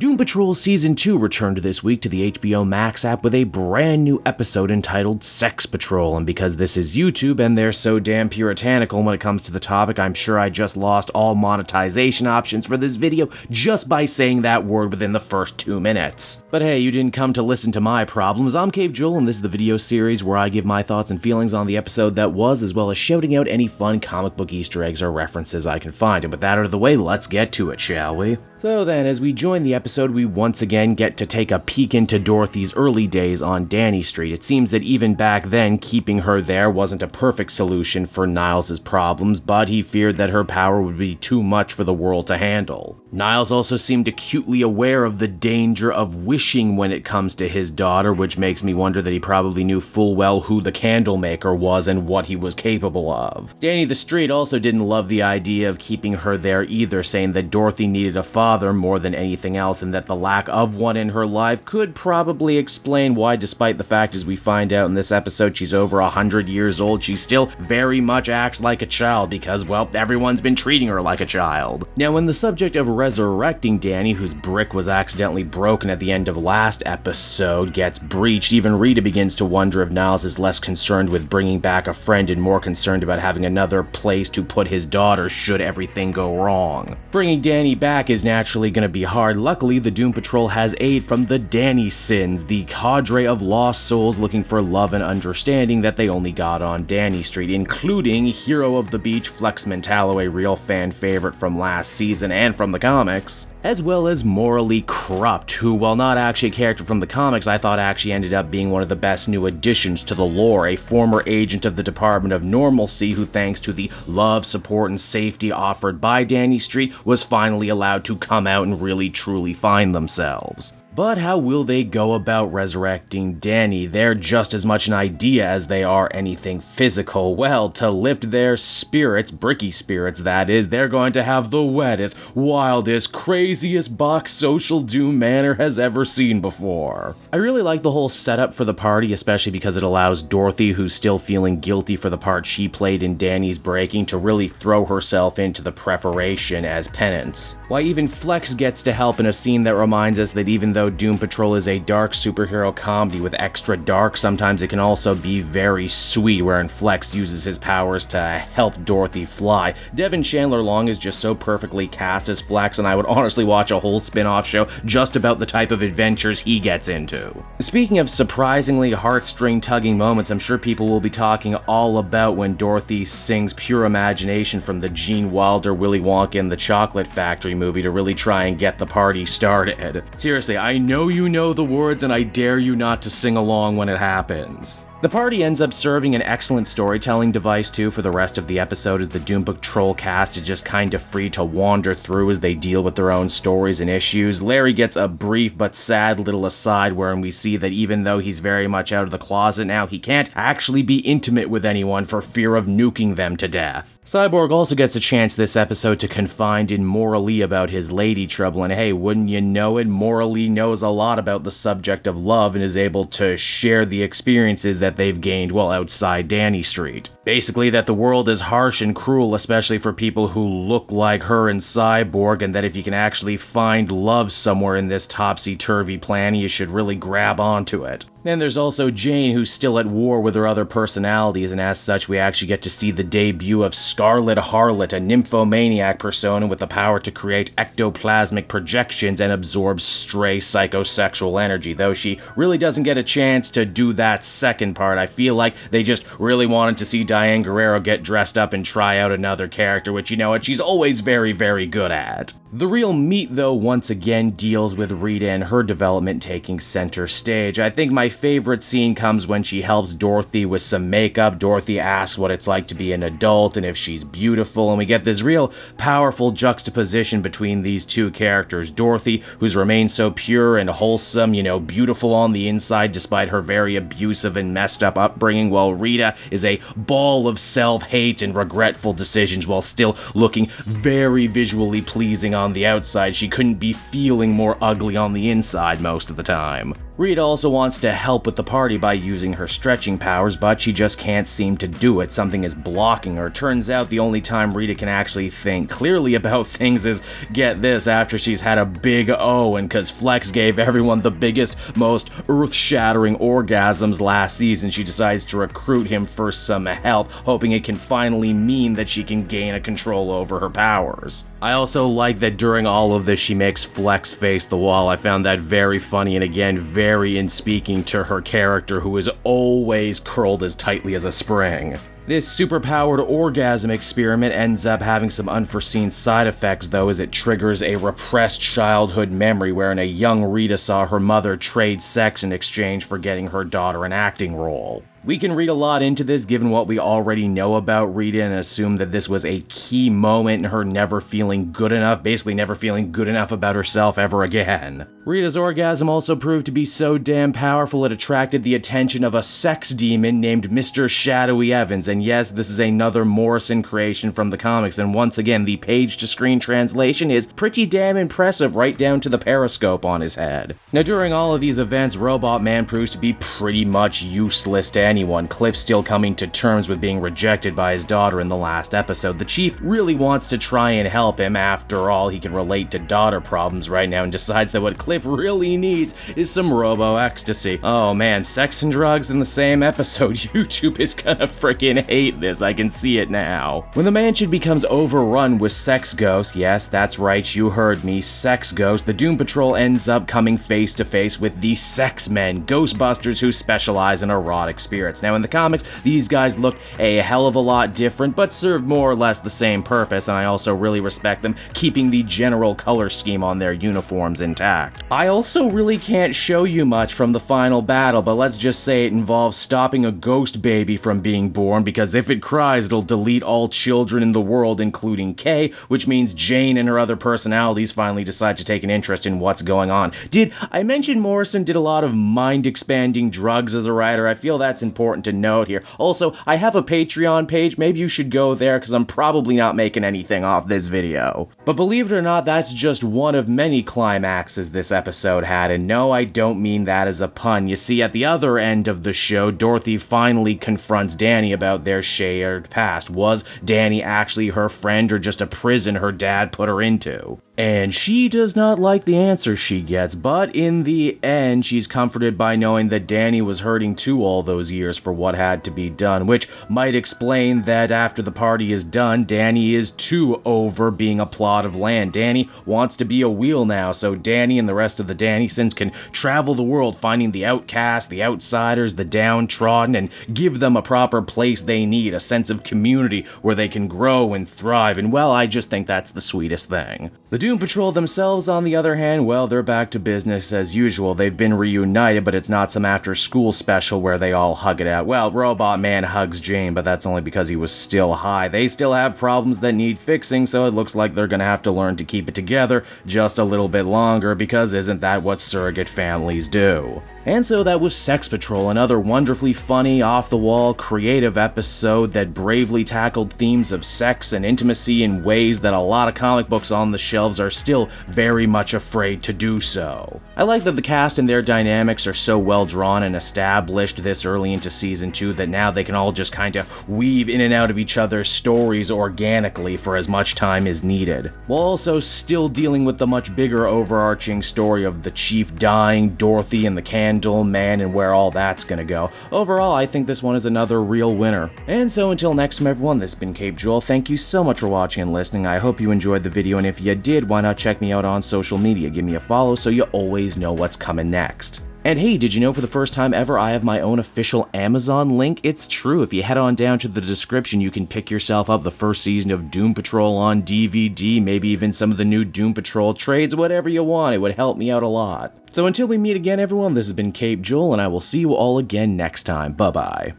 Doom Patrol Season 2 returned this week to the HBO Max app with a brand new episode entitled Sex Patrol, and because this is YouTube and they're so damn puritanical when it comes to the topic, I'm sure I just lost all monetization options for this video just by saying that word within the first 2 minutes. But hey, you didn't come to listen to my problems. I'm Cave Joel, and this is the video series where I give my thoughts and feelings on the episode that was, as well as shouting out any fun comic book Easter eggs or references I can find. And with that out of the way, let's get to it, shall we? So then, as we join the episode, we once again get to take a peek into Dorothy's early days on Danny Street. It seems that even back then, keeping her there wasn't a perfect solution for Niles' problems, but he feared that her power would be too much for the world to handle. Niles also seemed acutely aware of the danger of wishing when it comes to his daughter, which makes me wonder that he probably knew full well who the Candlemaker was and what he was capable of. Danny the Street also didn't love the idea of keeping her there either, saying that Dorothy needed a father more than anything else, and that the lack of one in her life could probably explain why, despite the fact, as we find out in this episode, she's over 100 years old, she still very much acts like a child because, well, everyone's been treating her like a child. Now, when the subject of resurrecting Danny, whose brick was accidentally broken at the end of last episode, gets breached, even Rita begins to wonder if Niles is less concerned with bringing back a friend and more concerned about having another place to put his daughter should everything go wrong. Bringing Danny back is naturally going to be hard. Luckily, the Doom Patrol has aid from the Danny Sins, the cadre of lost souls looking for love and understanding that they only got on Danny Street, including hero of the beach Flex Mentalo, a real fan favorite from last season and from the comics, as well as Morally Corrupt, who, while not actually a character from the comics, I thought actually ended up being one of the best new additions to the lore, a former agent of the Department of Normalcy who, thanks to the love, support, and safety offered by Danny Street, was finally allowed to come out and really truly find themselves. But how will they go about resurrecting Danny? They're just as much an idea as they are anything physical. Well, to lift their spirits, Bricky Spirits that is, they're going to have the wettest, wildest, craziest box social doom Manor has ever seen before. I really like the whole setup for the party, especially because it allows Dorothy, who's still feeling guilty for the part she played in Danny's breaking, to really throw herself into the preparation as penance. Why, even Flex gets to help in a scene that reminds us that even though Doom Patrol is a dark superhero comedy with extra dark, sometimes it can also be very sweet, wherein Flex uses his powers to help Dorothy fly. Devin Chandler Long is just so perfectly cast as Flex, and I would honestly watch a whole spin-off show just about the type of adventures he gets into. Speaking of surprisingly heartstring-tugging moments, I'm sure people will be talking all about when Dorothy sings Pure Imagination from the Gene Wilder Willy Wonka and the Chocolate Factory movie to really try and get the party started. Seriously, I know you know the words, and I dare you not to sing along when it happens. The party ends up serving an excellent storytelling device too for the rest of the episode, as the Doom Patrol cast is just kind of free to wander through as they deal with their own stories and issues. Larry gets a brief but sad little aside wherein we see that even though he's very much out of the closet now, he can't actually be intimate with anyone for fear of nuking them to death. Cyborg also gets a chance this episode to confide in Morally about his lady trouble, and hey, wouldn't you know it, Morally knows a lot about the subject of love and is able to share the experiences that they've gained while outside Danny Street. Basically, that the world is harsh and cruel, especially for people who look like her and Cyborg, and that if you can actually find love somewhere in this topsy-turvy plan, you should really grab onto it. Then there's also Jane, who's still at war with her other personalities, and as such we actually get to see the debut of Scarlet Harlot, a nymphomaniac persona with the power to create ectoplasmic projections and absorb stray psychosexual energy. Though she really doesn't get a chance to do that second part, I feel like they just really wanted to see Diane Guerrero get dressed up and try out another character, which, you know what, she's always very, very good at. The real meat, though, once again deals with Rita and her development taking center stage. I think my favorite scene comes when she helps Dorothy with some makeup. Dorothy asks what it's like to be an adult and if she's beautiful, and we get this real powerful juxtaposition between these two characters. Dorothy, who's remained so pure and wholesome, you know, beautiful on the inside despite her very abusive and messed up upbringing, while Rita is a ball of self-hate and regretful decisions while still looking very visually pleasing on the outside. She couldn't be feeling more ugly on the inside most of the time. Rita also wants to help with the party by using her stretching powers, but she just can't seem to do it. Something is blocking her. Turns out the only time Rita can actually think clearly about things is, get this, after she's had a big O, and cause Flex gave everyone the biggest, most earth-shattering orgasms last season, she decides to recruit him for some help, hoping it can finally mean that she can gain a control over her powers. I also like that during all of this she makes Flex face the wall. I found that very funny and again very in speaking to her character, who is always curled as tightly as a spring. This superpowered orgasm experiment ends up having some unforeseen side effects though, as it triggers a repressed childhood memory wherein a young Rita saw her mother trade sex in exchange for getting her daughter an acting role. We can read a lot into this given what we already know about Rita and assume that this was a key moment in her never feeling good enough, basically never feeling good enough about herself ever again. Rita's orgasm also proved to be so damn powerful it attracted the attention of a sex demon named Mr. Shadowy Evans, and yes, this is another Morrison creation from the comics, and once again the page-to-screen translation is pretty damn impressive right down to the periscope on his head. Now during all of these events, Robotman proves to be pretty much useless to anyone, Cliff still coming to terms with being rejected by his daughter in the last episode. The chief really wants to try and help him, after all he can relate to daughter problems right now, and decides that what Cliff really needs is some robo-ecstasy. Oh man, sex and drugs in the same episode, YouTube is gonna freaking hate this, I can see it now. When the mansion becomes overrun with sex ghosts, yes that's right, you heard me, sex ghosts, the Doom Patrol ends up coming face to face with the Sex Men, Ghostbusters who specialize in erotic spirits. Now in the comics, these guys look a hell of a lot different, but serve more or less the same purpose, and I also really respect them keeping the general color scheme on their uniforms intact. I also really can't show you much from the final battle, but let's just say it involves stopping a ghost baby from being born, because if it cries, it'll delete all children in the world, including Kay, which means Jane and her other personalities finally decide to take an interest in what's going on. Did I mention Morrison did a lot of mind-expanding drugs as a writer? I feel that's important to note here. Also, I have a Patreon page, maybe you should go there because I'm probably not making anything off this video. But believe it or not, that's just one of many climaxes this episode had, and no, I don't mean that as a pun. You see, at the other end of the show, Dorothy finally confronts Danny about their shared past. Was Danny actually her friend or just a prison her dad put her into? And she does not like the answer she gets, but in the end, she's comforted by knowing that Danny was hurting too all those years for what had to be done, which might explain that after the party is done, Danny is too over being a plot of land. Danny wants to be a wheel now, so Danny and the rest of the Dannysons can travel the world finding the outcasts, the outsiders, the downtrodden, and give them a proper place they need, a sense of community where they can grow and thrive, and well, I just think that's the sweetest thing. The Doom Patrol themselves, on the other hand, well, they're back to business as usual. They've been reunited, but it's not some after-school special where they all hug it out. Well, Robotman hugs Jane, but that's only because he was still high. They still have problems that need fixing, so it looks like they're gonna have to learn to keep it together just a little bit longer, because isn't that what surrogate families do? And so that was Sex Patrol, another wonderfully funny, off-the-wall, creative episode that bravely tackled themes of sex and intimacy in ways that a lot of comic books on the shelves are still very much afraid to do so. I like that the cast and their dynamics are so well drawn and established this early into season 2 that now they can all just kinda weave in and out of each other's stories organically for as much time as needed, while also still dealing with the much bigger overarching story of the Chief dying, Dorothy and the Candle Man, and where all that's gonna go. Overall, I think this one is another real winner. And so until next time everyone, this has been Cape Joel. Thank you so much for watching and listening. I hope you enjoyed the video, and if you did, why not check me out on social media. Give me a follow so you always know what's coming next. And hey, did you know for the first time ever I have my own official Amazon link? It's true, if you head on down to the description you can pick yourself up the first season of Doom Patrol on DVD, maybe even some of the new Doom Patrol trades, whatever you want, it would help me out a lot. So until we meet again everyone, this has been Cape Joel, and I will see you all again next time. Bye bye.